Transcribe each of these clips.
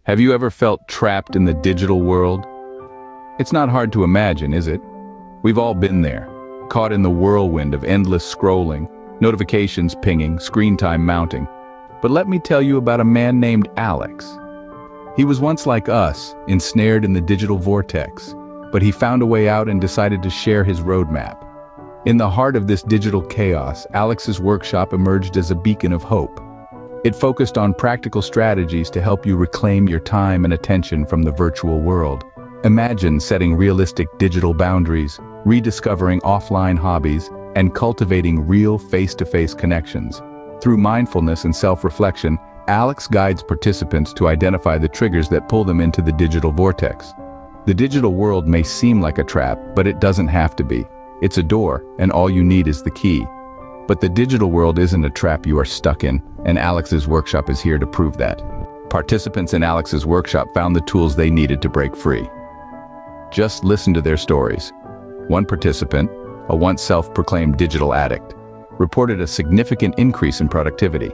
Have you ever felt trapped in the digital world? It's not hard to imagine, is it? We've all been there, caught in the whirlwind of endless scrolling, notifications pinging, screen time mounting. But let me tell you about a man named Alex. He was once like us, ensnared in the digital vortex, but he found a way out and decided to share his roadmap. In the heart of this digital chaos, Alex's workshop emerged as a beacon of hope. It focused on practical strategies to help you reclaim your time and attention from the virtual world. Imagine setting realistic digital boundaries, rediscovering offline hobbies, and cultivating real face-to-face connections. Through mindfulness and self-reflection, Alex guides participants to identify the triggers that pull them into the digital vortex. The digital world may seem like a trap, but it doesn't have to be. It's a door, and all you need is the key. But the digital world isn't a trap you are stuck in, and Alex's workshop is here to prove that. Participants in Alex's workshop found the tools they needed to break free. Just listen to their stories. One participant, a once self-proclaimed digital addict, reported a significant increase in productivity.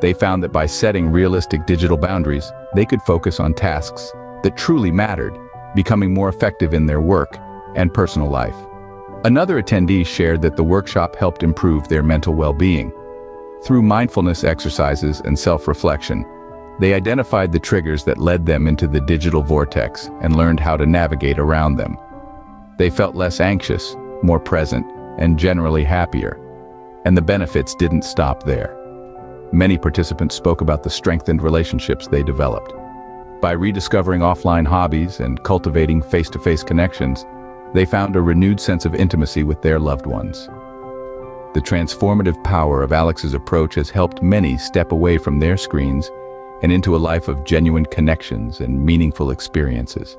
They found that by setting realistic digital boundaries, they could focus on tasks that truly mattered, becoming more effective in their work and personal life. Another attendee shared that the workshop helped improve their mental well-being. Through mindfulness exercises and self-reflection, they identified the triggers that led them into the digital vortex and learned how to navigate around them. They felt less anxious, more present, and generally happier. And the benefits didn't stop there. Many participants spoke about the strengthened relationships they developed. By rediscovering offline hobbies and cultivating face-to-face connections, they found a renewed sense of intimacy with their loved ones. The transformative power of Alex's approach has helped many step away from their screens and into a life of genuine connections and meaningful experiences.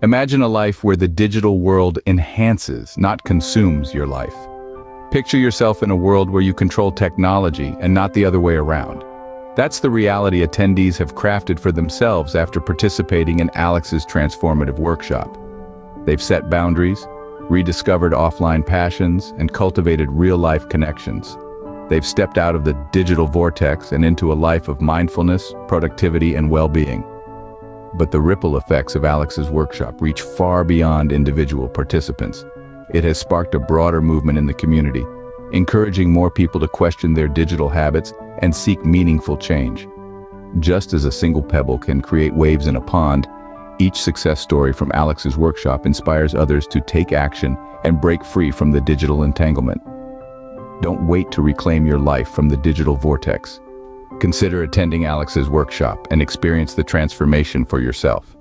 Imagine a life where the digital world enhances, not consumes your life. Picture yourself in a world where you control technology and not the other way around. That's the reality attendees have crafted for themselves after participating in Alex's transformative workshop. They've set boundaries, rediscovered offline passions, and cultivated real-life connections. They've stepped out of the digital vortex and into a life of mindfulness, productivity, and well-being. But the ripple effects of Alex's workshop reach far beyond individual participants. It has sparked a broader movement in the community, encouraging more people to question their digital habits and seek meaningful change. Just as a single pebble can create waves in a pond, each success story from Alex's workshop inspires others to take action and break free from the digital entanglement. Don't wait to reclaim your life from the digital vortex. Consider attending Alex's workshop and experience the transformation for yourself.